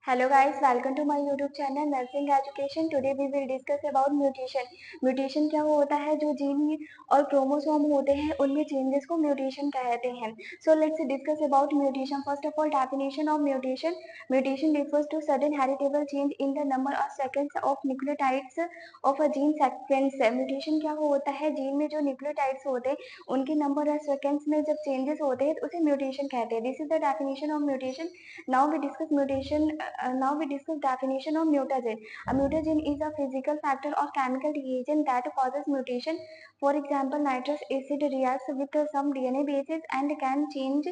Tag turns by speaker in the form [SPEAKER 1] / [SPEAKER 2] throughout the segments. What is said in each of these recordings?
[SPEAKER 1] Hello guys, welcome to my YouTube channel Nursing Education. Today we will discuss about mutation. Mutation क्या होता है? जो gene और chromosome होते हैं उनमें चेंजेस को म्यूटेशन कहते हैं. So let's discuss about mutation. First of all, definition of mutation. Mutation refers to sudden heritable change in the number of sequence of nucleotides of a gene sequence. Mutation क्या होता है? Gene में जो nucleotides होते हैं उनके number और seconds में जब चेंजेस होते हैं तो उसे म्यूटेशन कहते हैं. This is the definition of mutation. Now we discuss mutation. Now we discuss definition of mutagen. A mutagen is a physical factor or chemical reagent that causes mutation. For example, nitrous acid reacts with some DNA bases and can change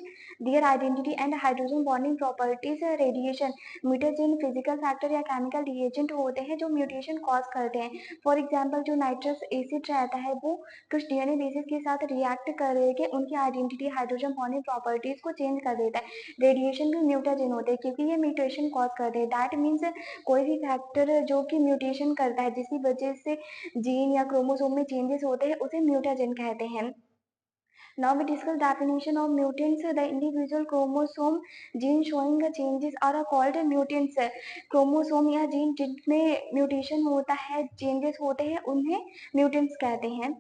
[SPEAKER 1] their identity and hydrogen bonding properties. Radiation. Mutagen physical factor या chemical reagent होते हैं जो mutation cause करते हैं. For example, जो nitrous acid रहता है वो कुछ DNA bases के साथ react करके उनकी identity hydrogen bonding properties को change कर देता है. रेडिएशन भी म्यूटाजेन होते हैं क्योंकि ये म्यूटेशन कॉज करते हैं. दैट मीन्स कोई भी फैक्टर जो कि म्यूटेशन करता है जिसकी वजह से जीन या क्रोमोसोम में चेंजेस होते हैं उसे म्यूटाजेन कहते हैं. Now we discuss definition of mutants. The individual chromosome gene showing the changes are called mutants. Chromosome या जीन जिनमें म्यूटेशन होता है, चेंजेस होते हैं, उन्हें म्यूटेंट्स कहते हैं.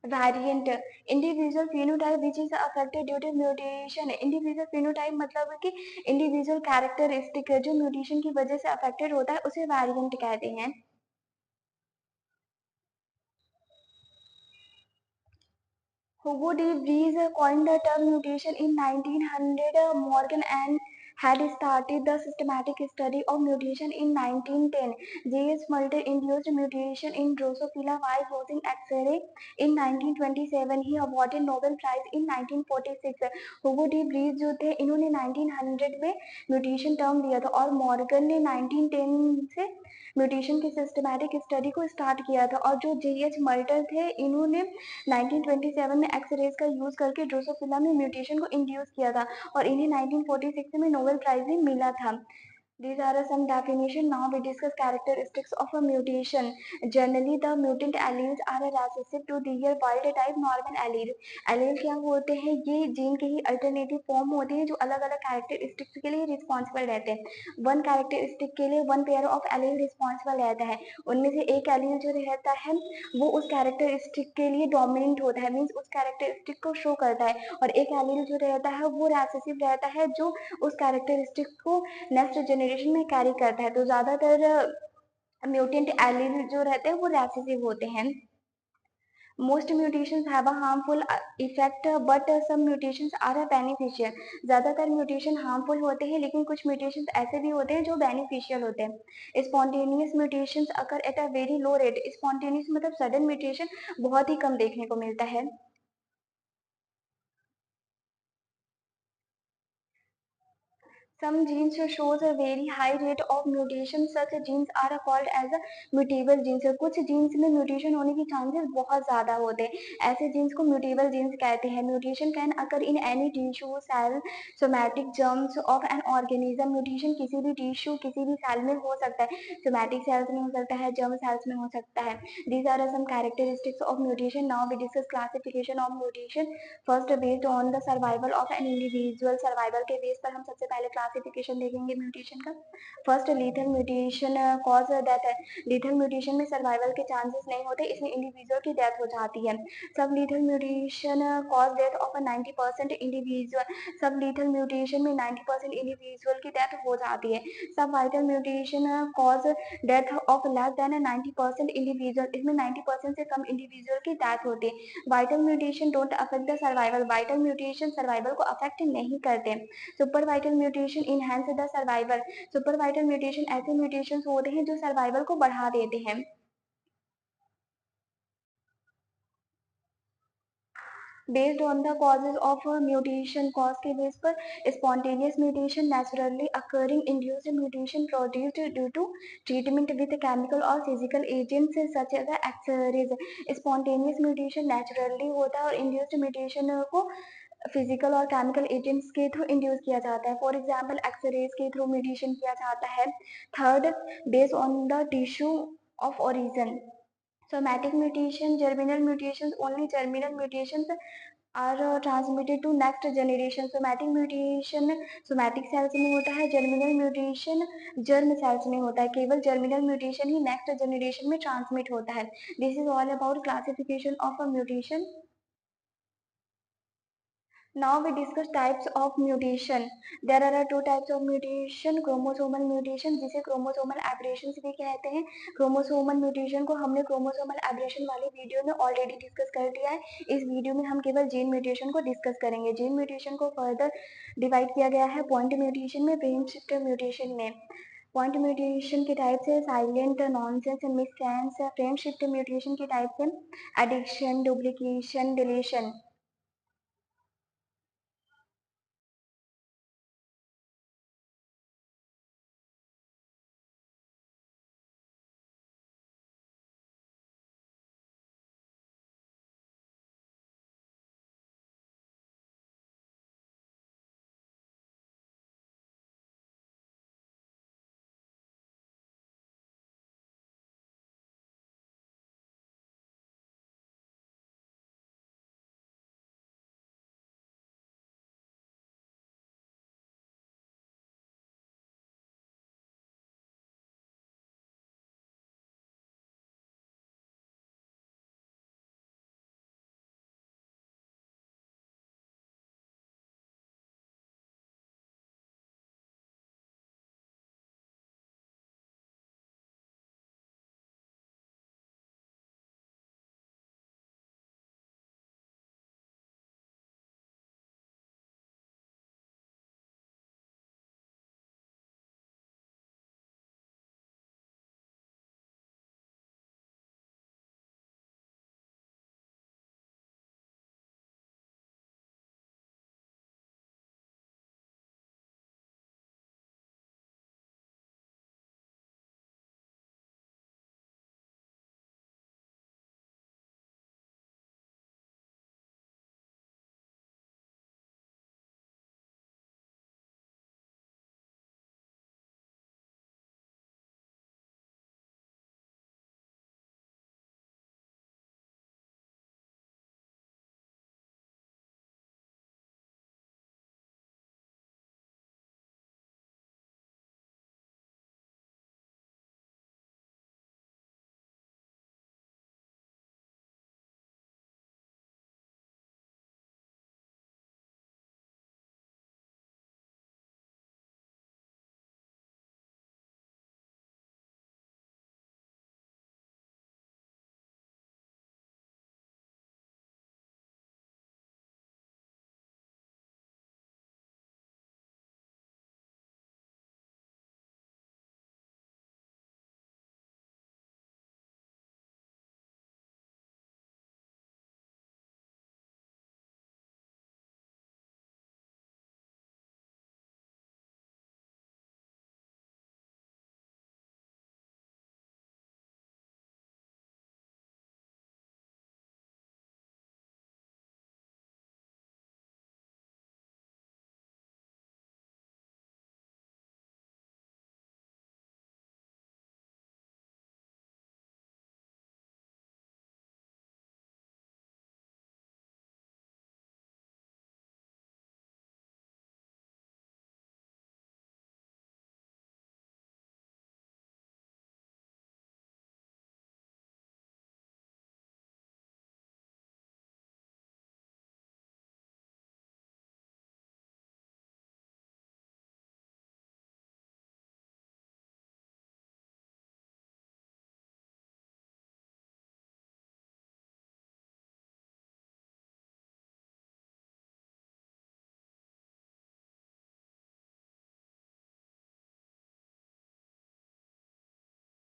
[SPEAKER 1] Variant. Individual phenotype which is affected due to mutation. Individual phenotype मतलब कि इंडिविजुअल कैरेक्टरिस्टिक जो म्यूटेशन की वजह से अफेक्टेड होता है उसे वेरिएंट कहते हैं. Hugo de Vries coined the term mutation in 1900. Morgan and had started the systematic study of mutation in 1910. J.S. Mulder induced mutation in Drosophila while using X-ray in 1927. He awarded Nobel Prize in 1946. Hugo de Vries जो थे इन्होंने 1900 में mutation term दिया था और Morgan ने 1910 से mutation की सिस्टमैटिक स्टडी को स्टार्ट किया था. और जो J.H. मल्टर थे इन्होंने 1927 में एक्स-रेज का यूज करके ड्रोसोफिला में म्यूटेशन को इंड्यूस किया था और इन्हें 1946 में नोबेल प्राइज भी मिला था. These are some definition. Now we discuss characteristics of a mutation. Generally, the mutant alleles are recessive to their wild type normal allele. Allele क्या होते हैं? ये जीन के ही अल्टरनेटिव फॉर्म होते हैं जो अलग अलग कैरेक्टरिस्टिक्स के लिए रिस्पॉन्सिबल रहते हैं. वन कैरेक्टरिस्टिक के लिए one pair of allele responsible रहता है. उनमें से एक एलील जो रहता है वो उस कैरेक्टरिस्टिक के लिए डोमिनेंट होता है, मीन्स उस कैरेक्टरिस्टिक को शो करता है. और एक एलील जो रहता है वो रेसेसिव रहता है जो उस कैरेक्टरिस्टिक को नेक्स्ट जनरेशन में कैरी करता है. तो ज्यादातर म्यूटेंट एलील जो रहते हैं वो रेसेसिव होते हैं. Most mutations have a harmful effect, but some mutations are beneficial. ज्यादातर म्यूटेशन हार्मफुल होते हैं लेकिन कुछ म्यूटेशन ऐसे भी होते हैं जो बेनिफिशियल होते हैं. Spontaneous mutations occur at a very low rate. Spontaneous मतलब सडन म्यूटेशन बहुत ही कम देखने को मिलता है. Some genes shows a very high rate of mutation. Such genes are called as a mutable genes. कुछ genes में mutation होने की chances बहुत ज़्यादा होते हैं. ऐसे genes को mutable genes कहते हैं. Mutation can occur in any tissue, cell, somatic germs of an organism. Mutation किसी भी tissue, किसी भी cell में हो सकता है. Somatic cells में हो सकता है, germ cells में हो सकता है. These are some characteristics of mutation. Now we discuss classification of mutation. First, based on the survival of an individual. Survival के base पर हम सबसे पहले क्लासिफिकेशन देखेंगे म्यूटेशन का. First, lethal mutation cause death है. लीथल म्यूटेशन में survival के चांसेस नहीं होते, इसमें इंडिविजुअल की डेथ हो जाती है. सब lethal mutation cause death of 90% individual. सब लीथल म्यूटेशन में 90% इंडिविजुअल की डेथ हो जाती है. सब vital mutation cause death of less than 90% individual. इसमें 90% से कम इंडिविजुअल की डेथ होती है. Vital mutation don't affect the survival. Vital mutation survival को अफेक्ट नहीं करते. Super vital mutation enhance the survival. Super vital mutation ऐसे म्यूटेशन होते हैं जो सर्वाइवल को बढ़ा देते हैं. Based on the causes of mutation, cause के बेस पर spontaneous mutation, naturally occurring induced mutation produced due to treatment with chemical or physical agents such as X-rays. Spontaneous mutation naturally होता है और induced mutation को physical और chemical agents के through induce किया जाता है. फॉर एग्जाम्पल एक्सरेज के थ्रू म्यूटेशन किया जाता है. Third, based on the tissue of origin. Somatic mutation, germinal mutations, only germinal mutations are transmitted to next generation. Somatic mutation somatic cells में होता है, germinal mutation germ cells में होता है. केवल germinal mutation ही next generation में transmit होता है. This is all about classification of a mutation. Now we discuss types of mutation. There are two types of mutation, chromosomal mutation जिसे chromosomal aberrations भी कहते हैं. Chromosomal mutation को हमने chromosomal aberration वाली वीडियो में ऑलरेडी डिस्कस कर दिया है. इस वीडियो में हम केवल जीन म्यूटेशन को डिस्कस करेंगे. जीन म्यूटेशन को फर्दर डिवाइड किया गया है पॉइंट म्यूटेशन में, फ्रेम शिफ्ट म्यूटेशन में. पॉइंट म्यूटेशन के टाइप से silent, nonsense, missense. Frame shift mutation के टाइप से एडिक्शन, डुप्लीकेशन, डिलीशन.